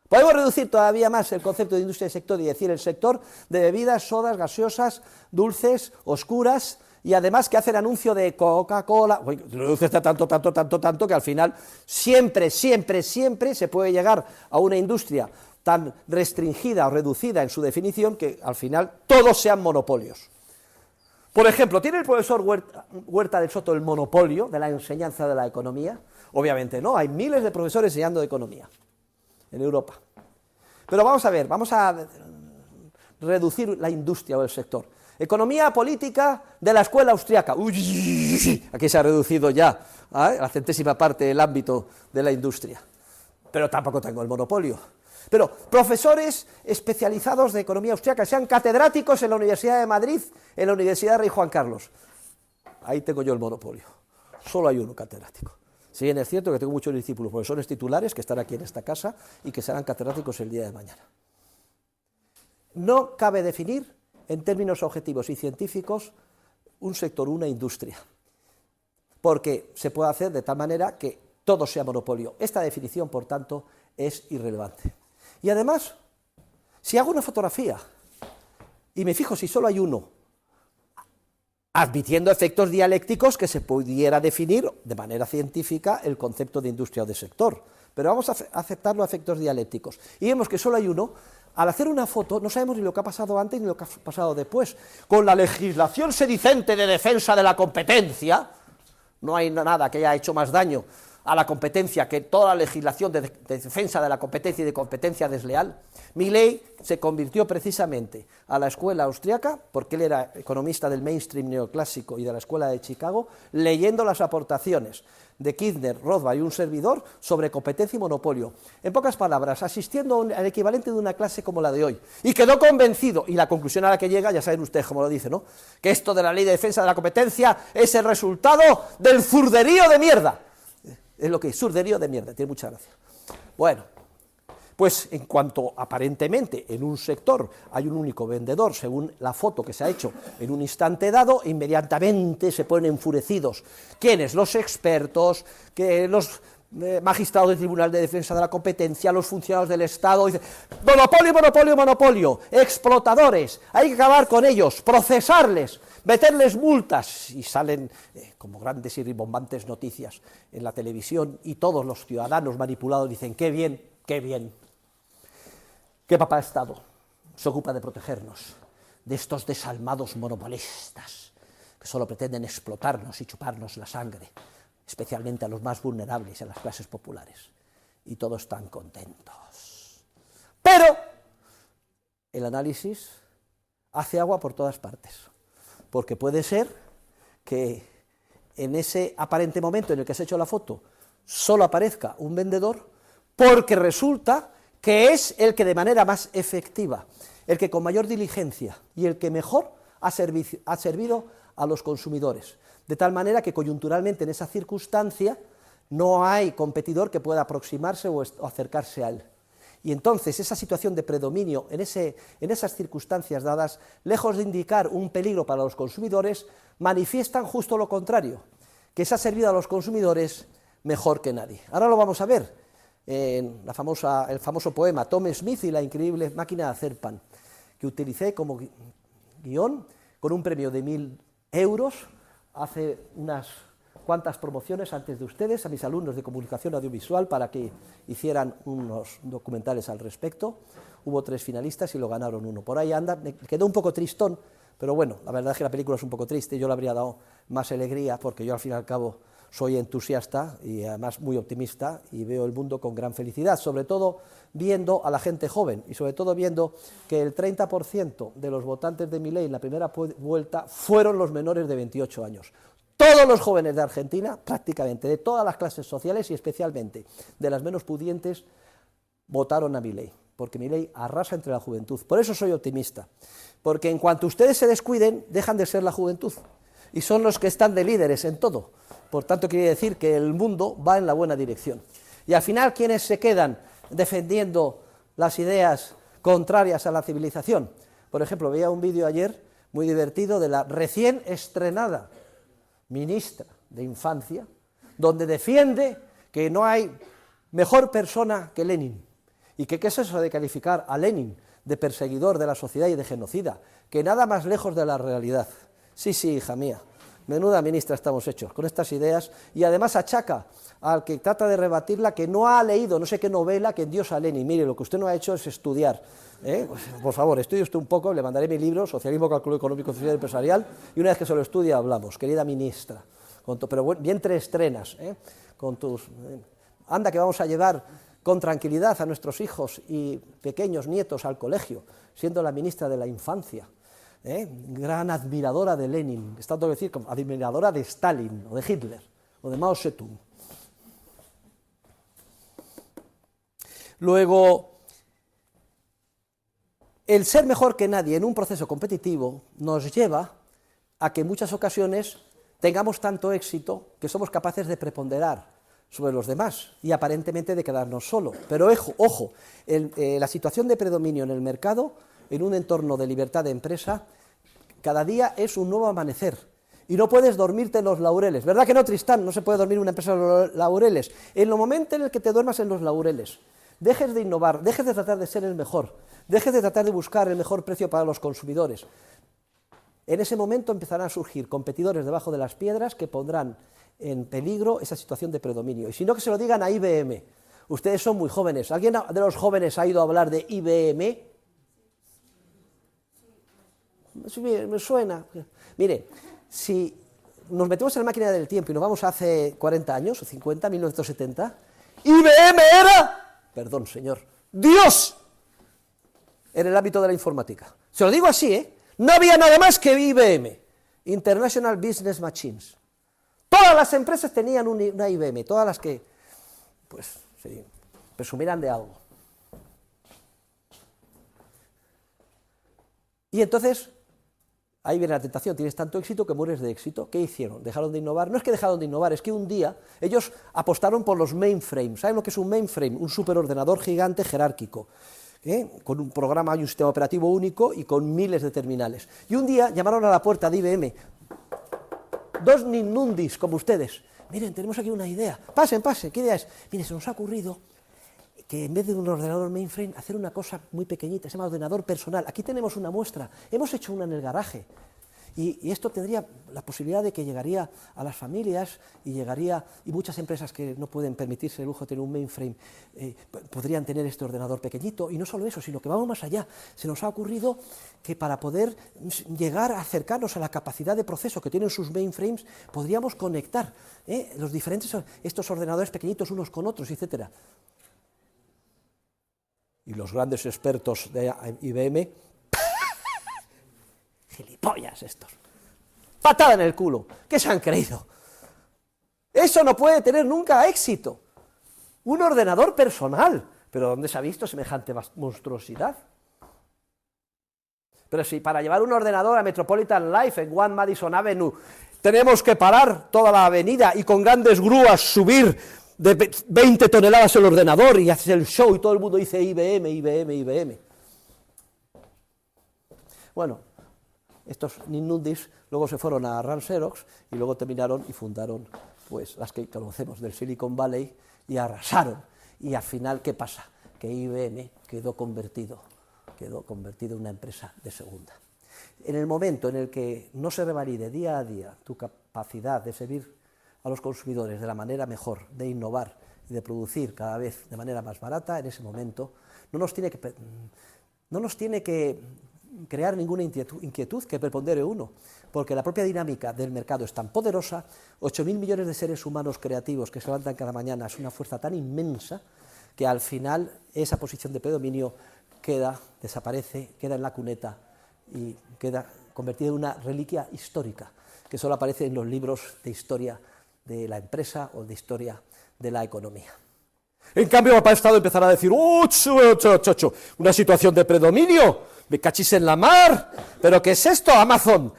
Podemos reducir todavía más el concepto de industria y sector y decir el sector de bebidas, sodas, gaseosas, dulces, oscuras, y además que hace el anuncio de Coca-Cola, reduce tanto que al final siempre se puede llegar a una industria tan restringida o reducida en su definición que al final todos sean monopolios. Por ejemplo, ¿tiene el profesor Huerta del Soto el monopolio de la enseñanza de la economía? Obviamente no, hay miles de profesores enseñando de economía en Europa. Pero vamos a ver, vamos a reducir la industria o el sector. Economía política de la escuela austriaca. Uy, aquí se ha reducido ya a la centésima parte del ámbito de la industria. Pero tampoco tengo el monopolio. Pero profesores especializados de economía austriaca, sean catedráticos en la Universidad de Madrid, en la Universidad Rey Juan Carlos. Ahí tengo yo el monopolio. Solo hay uno catedrático. Si bien es cierto que tengo muchos discípulos, profesores titulares que están aquí en esta casa y que serán catedráticos el día de mañana. No cabe definir en términos objetivos y científicos un sector, una industria, porque se puede hacer de tal manera que todo sea monopolio. Esta definición, por tanto, es irrelevante. Y además, si hago una fotografía y me fijo si solo hay uno, admitiendo efectos dialécticos que se pudiera definir de manera científica el concepto de industria o de sector, pero vamos a aceptarlo a efectos dialécticos. Y vemos que solo hay uno. Al hacer una foto no sabemos ni lo que ha pasado antes ni lo que ha pasado después. Con la legislación sedicente de defensa de la competencia, no hay nada que haya hecho más daño a la competencia que toda la legislación de defensa de la competencia y de competencia desleal. Milley se convirtió precisamente a la escuela austriaca, porque él era economista del mainstream neoclásico y de la escuela de Chicago, leyendo las aportaciones de Kirchner, Rothbard y un servidor sobre competencia y monopolio. En pocas palabras, asistiendo al equivalente de una clase como la de hoy. Y quedó convencido, y la conclusión a la que llega, ya saben ustedes cómo lo dice, ¿no? Que esto de la ley de defensa de la competencia es el resultado del zurderío de mierda. Es lo que es, zurderío de mierda, tiene mucha gracia. Bueno, pues en cuanto aparentemente en un sector hay un único vendedor, según la foto que se ha hecho en un instante dado, inmediatamente se ponen enfurecidos. ¿Quiénes? Los expertos, que los magistrados del Tribunal de Defensa de la Competencia, los funcionarios del Estado, dicen, monopolio, monopolio, monopolio, explotadores, hay que acabar con ellos, procesarles, meterles multas, y salen como grandes y rimbombantes noticias en la televisión, y todos los ciudadanos manipulados dicen, qué bien, que papá Estado se ocupa de protegernos de estos desalmados monopolistas que solo pretenden explotarnos y chuparnos la sangre, especialmente a los más vulnerables y a las clases populares. Y todos están contentos. Pero el análisis hace agua por todas partes, porque puede ser que en ese aparente momento en el que se ha hecho la foto solo aparezca un vendedor, porque resulta que es el que de manera más efectiva, el que con mayor diligencia y el que mejor ha servido a los consumidores, de tal manera que coyunturalmente en esa circunstancia no hay competidor que pueda aproximarse o acercarse a él. Y entonces esa situación de predominio en esas circunstancias dadas, lejos de indicar un peligro para los consumidores, manifiestan justo lo contrario, que se ha servido a los consumidores mejor que nadie. Ahora lo vamos a ver en el famoso poema Tom Smith y la increíble máquina de hacer pan, que utilicé como guión con un premio de 1.000 euros hace unas cuantas promociones antes de ustedes a mis alumnos de comunicación audiovisual para que hicieran unos documentales al respecto. Hubo 3 finalistas y lo ganaron uno. Por ahí anda, me quedó un poco tristón, pero bueno, la verdad es que la película es un poco triste, yo le habría dado más alegría porque yo al fin y al cabo soy entusiasta y además muy optimista y veo el mundo con gran felicidad, sobre todo viendo a la gente joven y sobre todo viendo que el 30% de los votantes de Milei en la primera vuelta fueron los menores de 28 años. Todos los jóvenes de Argentina, prácticamente de todas las clases sociales y especialmente de las menos pudientes, votaron a Milei, porque Milei arrasa entre la juventud. Por eso soy optimista, porque en cuanto ustedes se descuiden, dejan de ser la juventud y son los que están de líderes en todo. por tanto quiere decir que el mundo va en la buena dirección. Y al final, ¿quiénes se quedan defendiendo las ideas contrarias a la civilización? Por ejemplo, veía un vídeo ayer muy divertido de la recién estrenada ministra de Infancia, donde defiende que no hay mejor persona que Lenin, y que qué es eso de calificar a Lenin de perseguidor de la sociedad y de genocida, que nada más lejos de la realidad. Sí, sí, hija mía, menuda ministra estamos hechos con estas ideas, y además achaca al que trata de rebatirla que no ha leído no sé qué novela que endiosa a Lenin. Mire, lo que usted no ha hecho es estudiar, pues, por favor, estudie usted un poco, le mandaré mi libro, Socialismo, Cálculo Económico, Sociedad Empresarial, y una vez que se lo estudie hablamos, querida ministra, pero bien te estrenas, con tus... anda que vamos a llevar con tranquilidad a nuestros hijos y pequeños nietos al colegio, siendo la ministra de la Infancia, gran admiradora de Lenin, es tanto decir como admiradora de Stalin, o de Hitler, o de Mao Zedong. Luego, el ser mejor que nadie en un proceso competitivo nos lleva a que en muchas ocasiones tengamos tanto éxito que somos capaces de preponderar sobre los demás y aparentemente de quedarnos solos. Pero ojo, la situación de predominio en el mercado, en un entorno de libertad de empresa, cada día es un nuevo amanecer. Y no puedes dormirte en los laureles. ¿Verdad que no, Tristán? No se puede dormir en una empresa en los laureles. En el momento en el que te duermas en los laureles, dejes de innovar, dejes de tratar de ser el mejor, dejes de tratar de buscar el mejor precio para los consumidores. En ese momento empezarán a surgir competidores debajo de las piedras que pondrán en peligro esa situación de predominio. Y si no, que se lo digan a IBM. Ustedes son muy jóvenes. ¿Alguien de los jóvenes ha ido a hablar de IBM? Me suena. Mire, si nos metemos en la máquina del tiempo y nos vamos hace 40 años, o 50, 1970, IBM era... Perdón, señor, Dios en el ámbito de la informática. Se lo digo así, no había nada más que IBM, International Business Machines. Todas las empresas tenían una IBM, todas las que, pues, sí, presumieran de algo. Y entonces, ahí viene la tentación, tienes tanto éxito que mueres de éxito. ¿Qué hicieron? ¿Dejaron de innovar? No es que dejaron de innovar, es que un día ellos apostaron por los mainframes. ¿Saben lo que es un mainframe? Un superordenador gigante jerárquico, con un programa y un sistema operativo único y con miles de terminales. Y un día llamaron a la puerta de IBM, dos ninundis como ustedes. Miren, tenemos aquí una idea. Pasen, ¿qué idea es? Mire, se nos ha ocurrido que en vez de un ordenador mainframe, hacer una cosa muy pequeñita, se llama ordenador personal. Aquí tenemos una muestra, hemos hecho una en el garaje, y esto tendría la posibilidad de que llegaría a las familias, y muchas empresas que no pueden permitirse el lujo de tener un mainframe, podrían tener este ordenador pequeñito, y no solo eso, sino que vamos más allá. Se nos ha ocurrido que para poder llegar a acercarnos a la capacidad de proceso que tienen sus mainframes, podríamos conectar los diferentes, estos ordenadores pequeñitos unos con otros, etcétera. Y los grandes expertos de IBM, gilipollas estos, patada en el culo, ¿qué se han creído? Eso no puede tener nunca éxito, un ordenador personal, pero ¿dónde se ha visto semejante monstruosidad? Pero si para llevar un ordenador a Metropolitan Life en One Madison Avenue tenemos que parar toda la avenida y con grandes grúas subir de 20 toneladas el ordenador y haces el show y todo el mundo dice IBM. Bueno, estos ninundis luego se fueron a Rand Xerox y luego terminaron y fundaron pues las que conocemos del Silicon Valley y arrasaron. Y al final, ¿qué pasa? Que IBM quedó convertido en una empresa de segunda. En el momento en el que no se revalide día a día tu capacidad de servir a los consumidores de la manera mejor, de innovar y de producir cada vez de manera más barata, en ese momento no nos tiene que crear ninguna inquietud que prepondere uno, porque la propia dinámica del mercado es tan poderosa, 8.000 millones de seres humanos creativos que se levantan cada mañana, es una fuerza tan inmensa, que al final esa posición de predominio desaparece, queda en la cuneta y queda convertida en una reliquia histórica, que solo aparece en los libros de historia de la empresa o de historia de la economía. En cambio, papá Estado empezará a decir, una situación de predominio, me cachis en la mar, pero ¿qué es esto? Amazon,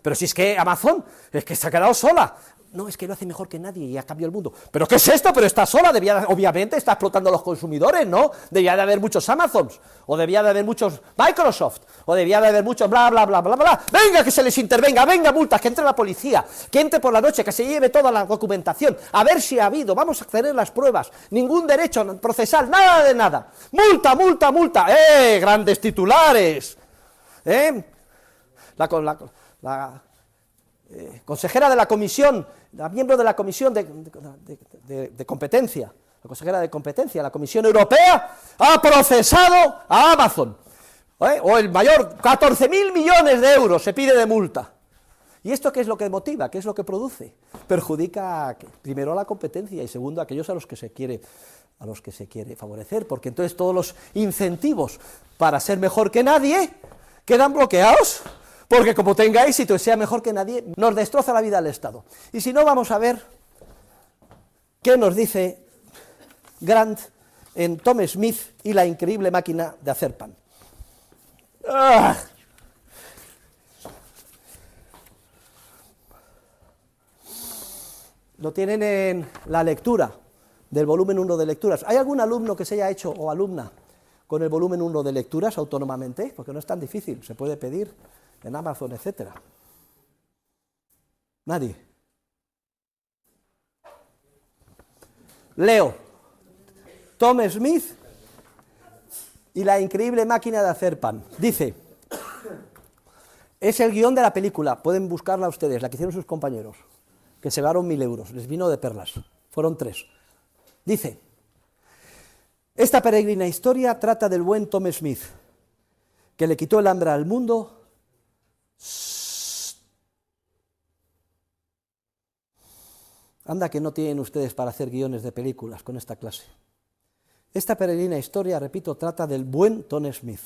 pero si es que Amazon es que se ha quedado sola, no, es que lo hace mejor que nadie y ha cambiado el mundo. ¿Pero qué es esto? Pero está sola, obviamente está explotando a los consumidores, ¿no? Debía de haber muchos Amazons, o debía de haber muchos Microsoft, o debía de haber muchos bla, bla, bla, bla, bla. Venga, que se les intervenga, venga, multas, que entre la policía, que entre por la noche, que se lleve toda la documentación, a ver si ha habido, vamos a tener las pruebas, ningún derecho procesal, nada de nada. Multa, multa, multa. Grandes titulares. La consejera de la comisión, la miembro de la comisión de competencia, la consejera de competencia, la Comisión Europea, ha procesado a Amazon, o el mayor, 14.000 millones de euros se pide de multa. ¿Y esto qué es lo que motiva? ¿Qué es lo que produce? Perjudica primero a la competencia y segundo a aquellos a los que se quiere favorecer, porque entonces todos los incentivos para ser mejor que nadie quedan bloqueados. Porque como tenga éxito y sea mejor que nadie, nos destroza la vida al Estado. Y si no, vamos a ver qué nos dice Grant en Tom Smith y la increíble máquina de hacer pan. ¡Ah! Lo tienen en la lectura del volumen 1 de lecturas. ¿Hay algún alumno que se haya hecho, o alumna, con el volumen 1 de lecturas autónomamente? Porque no es tan difícil, se puede pedir en Amazon, etcétera. Nadie. Leo Tom Smith y la increíble máquina de hacer pan. Dice, es el guión de la película, pueden buscarla ustedes, la que hicieron sus compañeros, que se ganaron 1.000 euros, les vino de perlas, fueron 3. Dice, esta peregrina historia trata del buen Tom Smith, que le quitó el hambre al mundo. Anda que no tienen ustedes para hacer guiones de películas con esta clase. Esta peregrina historia, repito, trata del buen Tom Smith,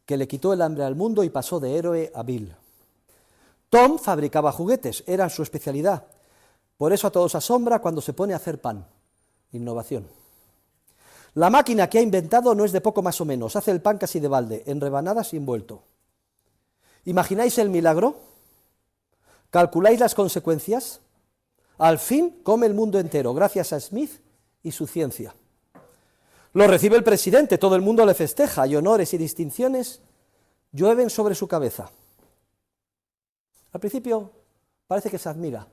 que le quitó el hambre al mundo y pasó de héroe a vil. Tom fabricaba juguetes, era su especialidad. Por eso a todos asombra cuando se pone a hacer pan. Innovación. La máquina que ha inventado no es de poco más o menos, hace el pan casi de balde, en rebanadas y envuelto. ¿Imagináis el milagro? ¿Calculáis las consecuencias? Al fin come el mundo entero, gracias a Smith y su ciencia. Lo recibe el presidente, todo el mundo le festeja, y honores y distinciones llueven sobre su cabeza. Al principio parece que se admira,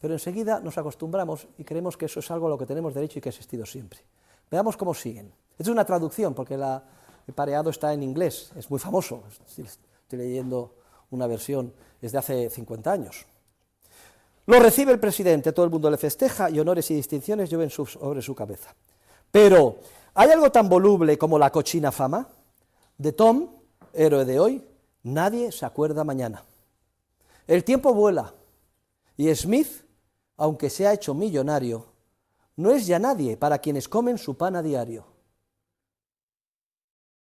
pero enseguida nos acostumbramos y creemos que eso es algo a lo que tenemos derecho y que ha existido siempre. Veamos cómo siguen. Es una traducción, porque el pareado está en inglés, es muy famoso. Estoy leyendo una versión desde hace 50 años. Lo recibe el presidente, todo el mundo le festeja y honores y distinciones llueven sobre su cabeza. Pero, ¿hay algo tan voluble como la cochina fama? De Tom, héroe de hoy, nadie se acuerda mañana. El tiempo vuela y Smith, aunque se ha hecho millonario, no es ya nadie para quienes comen su pan a diario.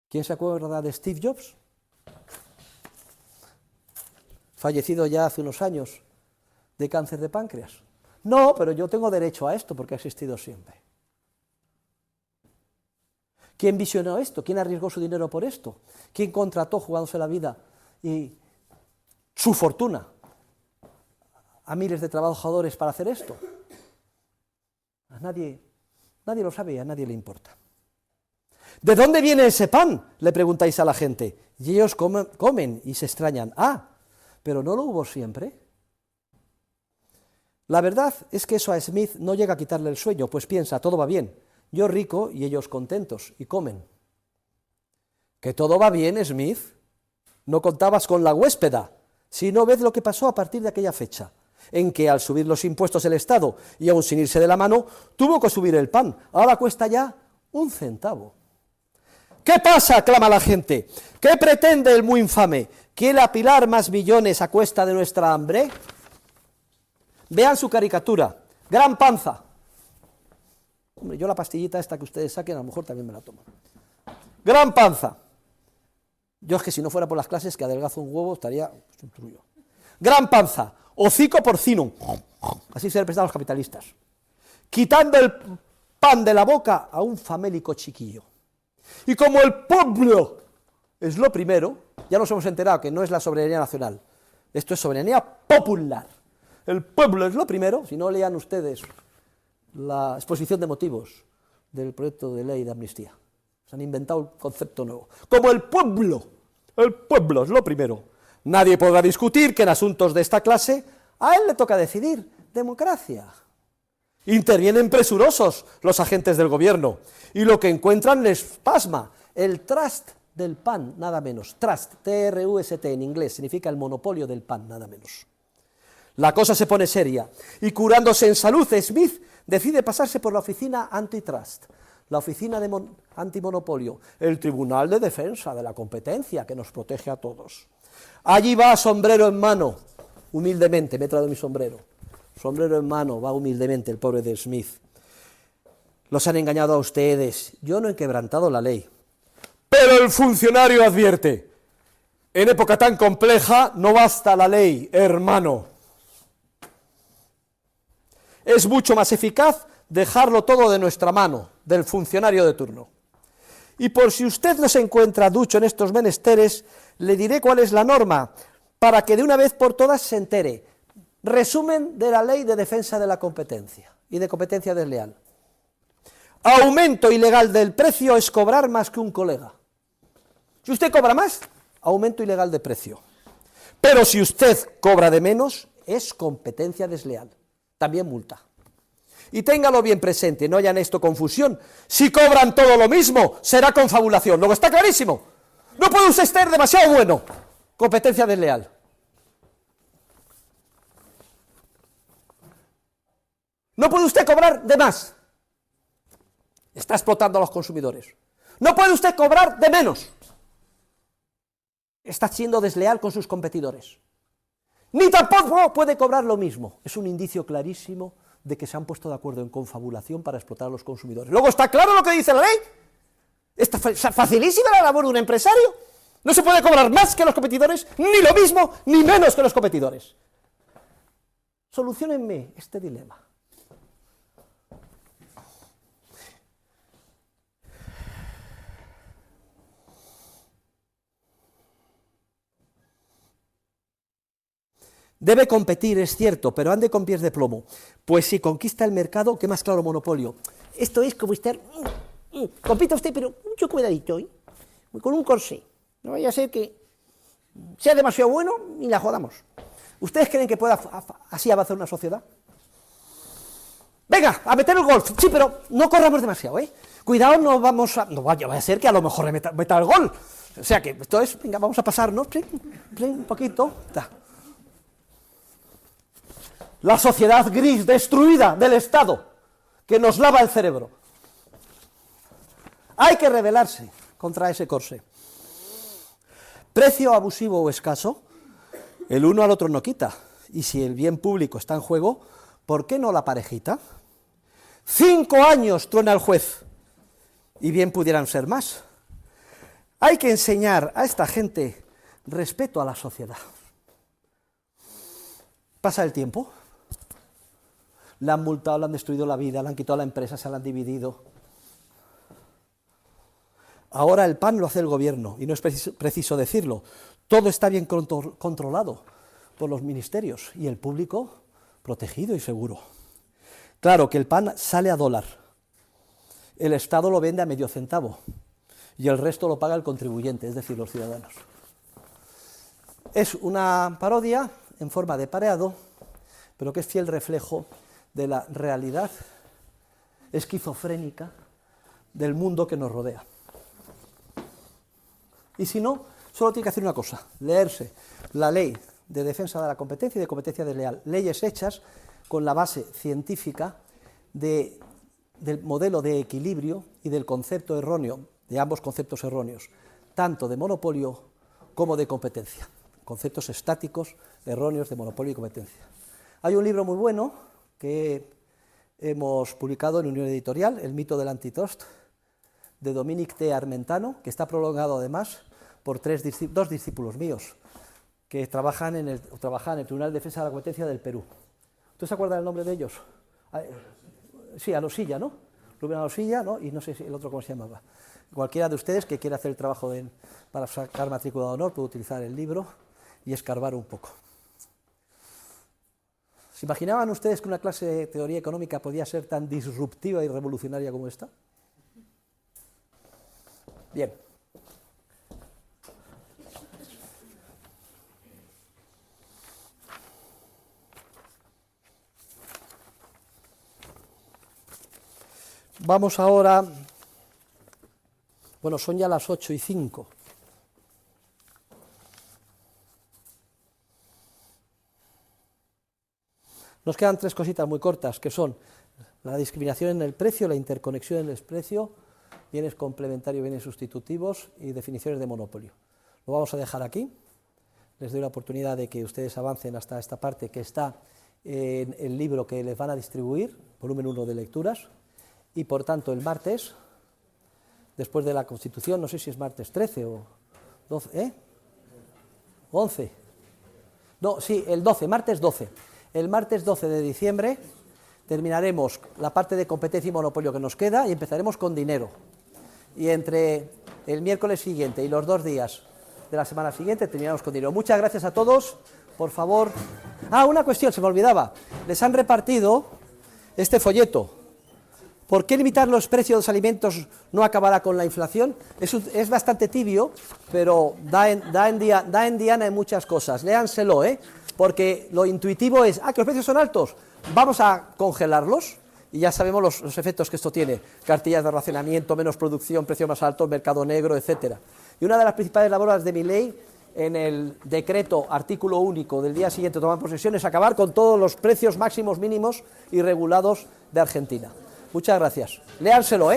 ¿Quién se acuerda de Steve Jobs? Fallecido ya hace unos años de cáncer de páncreas. No, pero yo tengo derecho a esto porque ha existido siempre. ¿Quién visionó esto? ¿Quién arriesgó su dinero por esto? ¿Quién contrató, jugándose la vida y su fortuna a miles de trabajadores para hacer esto? Nadie lo sabe y a nadie le importa. ¿De dónde viene ese pan?, le preguntáis a la gente. Y ellos comen y se extrañan. Ah, pero ¿no lo hubo siempre? La verdad es que eso a Smith no llega a quitarle el sueño, pues piensa, todo va bien. Yo rico y ellos contentos, y comen. ¿Que todo va bien, Smith? No contabas con la huéspeda. Si no, ved lo que pasó a partir de aquella fecha, en que al subir los impuestos el Estado, y aun sin irse de la mano, tuvo que subir el pan. Ahora cuesta ya 1 centavo. ¿Qué pasa?, clama la gente. ¿Qué pretende el muy infame? ¿Quiere apilar más millones a cuesta de nuestra hambre? Vean su caricatura, gran panza. Hombre, yo la pastillita esta que ustedes saquen, a lo mejor también me la tomo. Gran panza. Yo es que si no fuera por las clases que adelgazo un huevo, estaría un trullo. Gran panza, hocico porcino. Así se representan los capitalistas. Quitando el pan de la boca a un famélico chiquillo. Y como el pueblo es lo primero, ya nos hemos enterado que no es la soberanía nacional, esto es soberanía popular. El pueblo es lo primero. Si no, lean ustedes la exposición de motivos del proyecto de ley de amnistía. Se han inventado un concepto nuevo. Como el pueblo es lo primero. Nadie podrá discutir que en asuntos de esta clase a él le toca decidir. Democracia. Intervienen presurosos los agentes del gobierno y lo que encuentran les pasma. El trust del pan, nada menos. Trust, T-R-U-S-T en inglés, significa el monopolio del pan, nada menos. La cosa se pone seria y curándose en salud, Smith decide pasarse por la oficina antitrust, la oficina de antimonopolio, el Tribunal de Defensa de la Competencia que nos protege a todos. Allí va sombrero en mano, humildemente, me he traído mi sombrero en mano, va humildemente el pobre de Smith. Los han engañado a ustedes, yo no he quebrantado la ley. Pero el funcionario advierte, en época tan compleja no basta la ley, hermano. Es mucho más eficaz dejarlo todo de nuestra mano, del funcionario de turno. Y por si usted no se encuentra ducho en estos menesteres, le diré cuál es la norma, para que de una vez por todas se entere. Resumen de la Ley de Defensa de la Competencia y de Competencia Desleal. Aumento ilegal del precio es cobrar más que un colega. Si usted cobra más, aumento ilegal de precio. Pero si usted cobra de menos, es competencia desleal. También multa. Y téngalo bien presente, no haya en esto confusión. Si cobran todo lo mismo, será confabulación. Luego está clarísimo. No puede usted ser demasiado bueno. Competencia desleal. No puede usted cobrar de más. Está explotando a los consumidores. No puede usted cobrar de menos. Está siendo desleal con sus competidores. Ni tampoco puede cobrar lo mismo. Es un indicio clarísimo de que se han puesto de acuerdo en confabulación para explotar a los consumidores. Luego, ¿está claro lo que dice la ley? ¿Está facilísima la labor de un empresario? No se puede cobrar más que los competidores, ni lo mismo, ni menos que los competidores. Soluciónenme este dilema. Debe competir, es cierto, pero ande con pies de plomo, pues si conquista el mercado, ¿qué más claro monopolio? Esto es como estar... compita usted, pero mucho cuidadito, ¿eh? Con un corsé. No vaya a ser que sea demasiado bueno y la jodamos. ¿Ustedes creen que pueda así avanzar una sociedad? Venga, a meter el golf. Sí, pero no corramos demasiado, ¿eh? Cuidado, no vamos a... No vaya a ser que a lo mejor meta el gol. O sea que esto es... Venga, vamos a pasarnos, un poquito... La sociedad gris destruida del Estado, que nos lava el cerebro. Hay que rebelarse contra ese corsé. Precio abusivo o escaso, el uno al otro no quita. Y si el bien público está en juego, ¿por qué no la parejita? 5 años truena el juez, y bien pudieran ser más. Hay que enseñar a esta gente respeto a la sociedad. Pasa el tiempo. Le han multado, le han destruido la vida, le han quitado la empresa, se la han dividido. Ahora el pan lo hace el gobierno, y no es preciso decirlo. Todo está bien controlado por los ministerios, y el público protegido y seguro. Claro que el pan sale a dólar. El Estado lo vende a medio centavo, y el resto lo paga el contribuyente, es decir, los ciudadanos. Es una parodia en forma de pareado, pero que es fiel reflejo de la realidad esquizofrénica del mundo que nos rodea. Y si no, solo tiene que hacer una cosa, leerse la Ley de Defensa de la Competencia y de Competencia Desleal, leyes hechas con la base científica del modelo de equilibrio y del concepto erróneo, de ambos conceptos erróneos, tanto de monopolio como de competencia, conceptos estáticos erróneos de monopolio y competencia. Hay un libro muy bueno que hemos publicado en Unión Editorial, El mito del antitrust, de Dominic T. Armentano, que está prolongado además por dos discípulos míos, que trabajan en el Tribunal de Defensa de la Competencia del Perú. ¿Usted se acuerda del nombre de ellos? Sí, Alosilla, ¿no? Rubén Alosilla, ¿no? Y no sé si el otro cómo se llamaba. Cualquiera de ustedes que quiera hacer el trabajo para sacar matrícula de honor puede utilizar el libro y escarbar un poco. ¿Se imaginaban ustedes que una clase de teoría económica podía ser tan disruptiva y revolucionaria como esta? Bien. Vamos ahora, bueno, son ya las 8:05. Nos quedan 3 cositas muy cortas, que son la discriminación en el precio, la interconexión en el precio, bienes complementarios, bienes sustitutivos y definiciones de monopolio. Lo vamos a dejar aquí. Les doy la oportunidad de que ustedes avancen hasta esta parte que está en el libro que les van a distribuir, volumen 1 de lecturas, y por tanto el martes, después de la Constitución, no sé si es martes 13 o 12, 11. No, sí, el 12, martes 12. El martes 12 de diciembre terminaremos la parte de competencia y monopolio que nos queda y empezaremos con dinero. Y entre el miércoles siguiente y los 2 días de la semana siguiente terminamos con dinero. Muchas gracias a todos. Por favor. Una cuestión, se me olvidaba. Les han repartido este folleto. ¿Por qué limitar los precios de los alimentos no acabará con la inflación? Es bastante tibio, pero da en diana en muchas cosas. Léanselo, porque lo intuitivo es, que los precios son altos, vamos a congelarlos, y ya sabemos los efectos que esto tiene, cartillas de racionamiento, menos producción, precio más alto, mercado negro, etcétera. Y una de las principales labores de mi ley, en el decreto artículo único del día siguiente de tomar posesión, es acabar con todos los precios máximos, mínimos y regulados de Argentina. Muchas gracias. Léanselo,